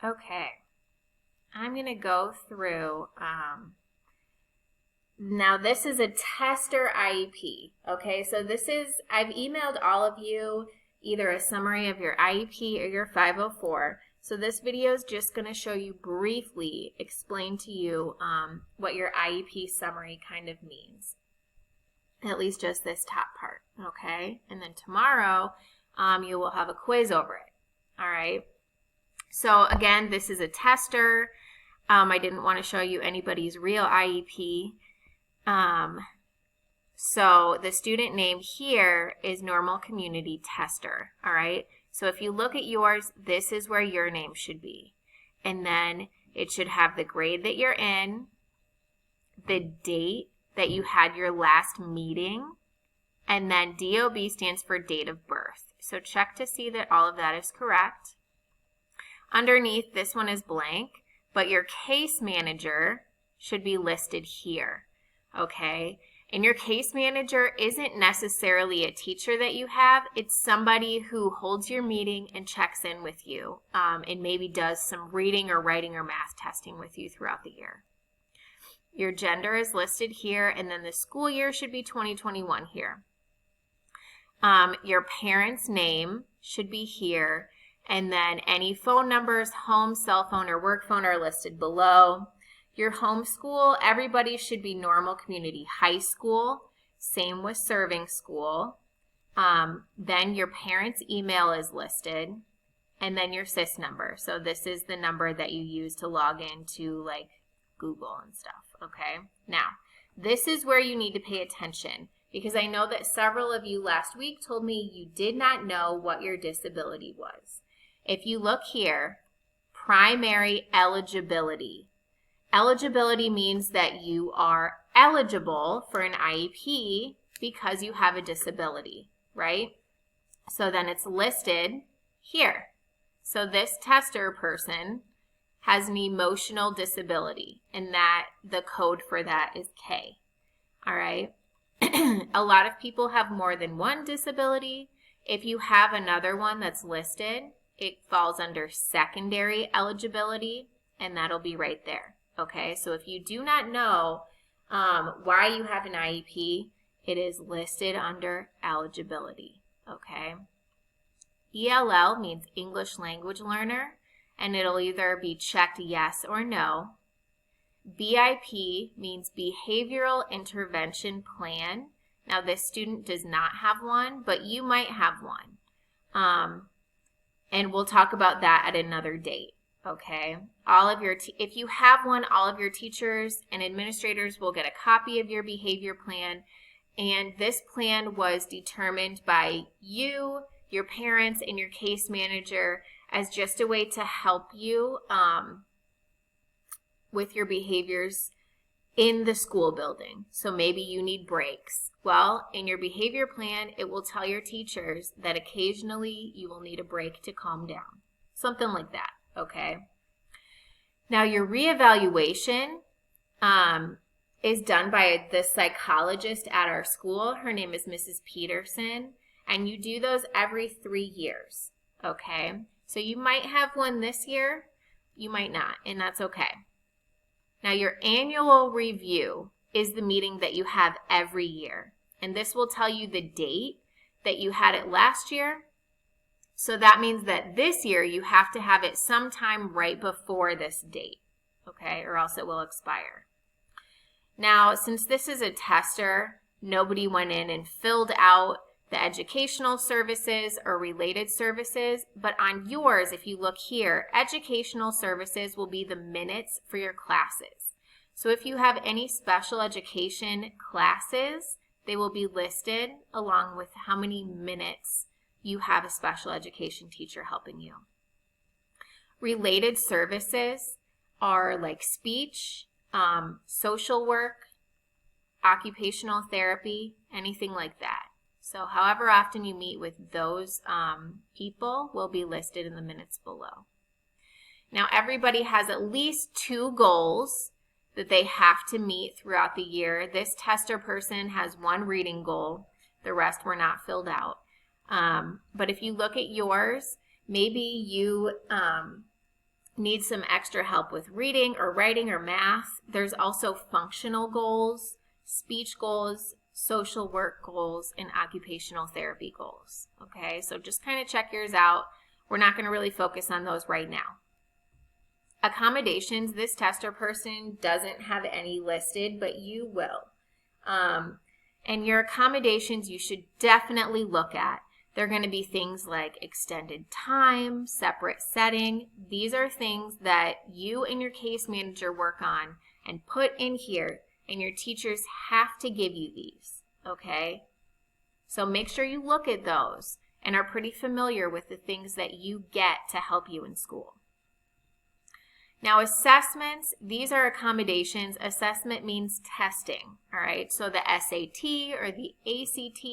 Okay, I'm going to go through, now this is a tester IEP, okay? So I've emailed all of you either a summary of your IEP or your 504. So this video is just going to show you briefly, explain to you what your IEP summary kind of means. At least just this top part, okay? And then tomorrow, you will have a quiz over it, all right? So again, this is a tester. I didn't want to show you anybody's real IEP. So the student name here is Normal Community Tester, all right? So if you look at yours, this is where your name should be. And then it should have the grade that you're in, the date that you had your last meeting, and then DOB stands for date of birth. So check to see that all of that is correct. Underneath, this one is blank, but your case manager should be listed here, okay? And your case manager isn't necessarily a teacher that you have. It's somebody who holds your meeting and checks in with you and maybe does some reading or writing or math testing with you throughout the year. Your gender is listed here, and then the school year should be 2021 here. Your parent's name should be here, and then any phone numbers, home, cell phone, or work phone are listed below. Your home school, everybody should be Normal Community High School. Same with Serving School. Then your parent's email is listed, and then your SIS number. So this is the number that you use to log into like Google and stuff, okay? Now, this is where you need to pay attention because I know that several of you last week told me you did not know what your disability was. If you look here, primary eligibility. Eligibility means that you are eligible for an IEP because you have a disability, right? So then it's listed here. So this tester person has an emotional disability, and that the code for that is K, all right? A lot of people have more than one disability. If you have another one that's listed, it falls under secondary eligibility, and that'll be right there, okay? So if you do not know why you have an IEP, it is listed under eligibility, okay? ELL means English Language Learner, and it'll either be checked yes or no. BIP means Behavioral Intervention Plan. Now this student does not have one, but you might have one. And we'll talk about that at another date, okay? If you have one, all of your teachers and administrators will get a copy of your behavior plan, and this plan was determined by you, your parents, and your case manager as just a way to help you with your behaviors in the school building. So maybe you need breaks. Well, in your behavior plan, it will tell your teachers that occasionally you will need a break to calm down. Something like that, okay? Now your reevaluation is done by the psychologist at our school. Her name is Mrs. Peterson, and you do those every 3 years, okay? So you might have one this year, you might not, and that's okay. Now your annual review is the meeting that you have every year, and this will tell you the date that you had it last year. So that means that this year you have to have it sometime right before this date, okay, or else it will expire. Now, since this is a tester, nobody went in and filled out the educational services or related services, but on yours, if you look here, educational services will be the minutes for your classes. So if you have any special education classes, they will be listed along with how many minutes you have a special education teacher helping you. Related services are like speech, social work, occupational therapy, anything like that. So however often you meet with those people will be listed in the minutes below. Now everybody has at least 2 goals that they have to meet throughout the year. This tester person has 1 reading goal. The rest were not filled out. But if you look at yours, maybe you need some extra help with reading or writing or math, there's also functional goals, speech goals, social work goals, and occupational therapy goals. Okay, so just kind of check yours out. We're not going to really focus on those right now. Accommodations, this tester person doesn't have any listed, but you will. And your accommodations you should definitely look at. They're going to be things like extended time, separate setting. These are things that you and your case manager work on and put in here, and your teachers have to give you these, okay? So make sure you look at those and are pretty familiar with the things that you get to help you in school. Now, assessments, these are accommodations. Assessment means testing, all right? So the SAT or the ACT,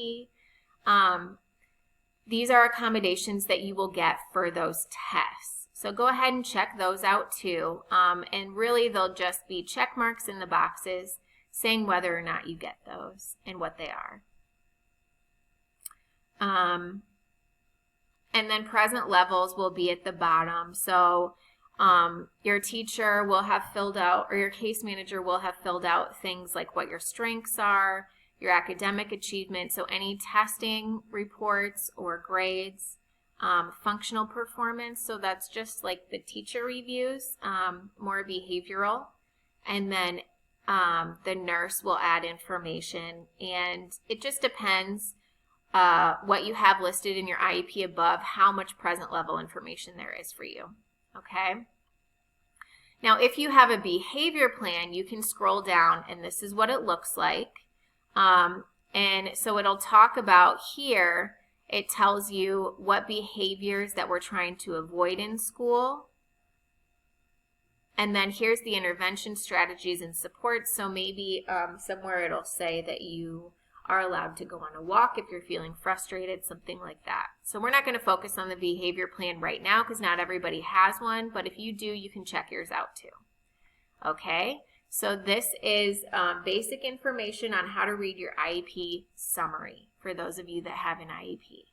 these are accommodations that you will get for those tests. So go ahead and check those out too. And really, they'll just be check marks in the boxes saying whether or not you get those and what they are. And then present levels will be at the bottom. So your teacher will have filled out, or your case manager will have filled out things like what your strengths are, your academic achievement, so any testing reports or grades, functional performance, so that's just like the teacher reviews, more behavioral, and then the nurse will add information, and it just depends what you have listed in your IEP above, how much present level information there is for you, okay? Now, if you have a behavior plan, you can scroll down, and this is what it looks like. And so it'll talk about here, it tells you what behaviors that we're trying to avoid in school. And then here's the intervention strategies and supports. So maybe somewhere it'll say that you are allowed to go on a walk if you're feeling frustrated, something like that. So we're not going to focus on the behavior plan right now because not everybody has one, but if you do, you can check yours out too. Okay, so this is basic information on how to read your IEP summary for those of you that have an IEP.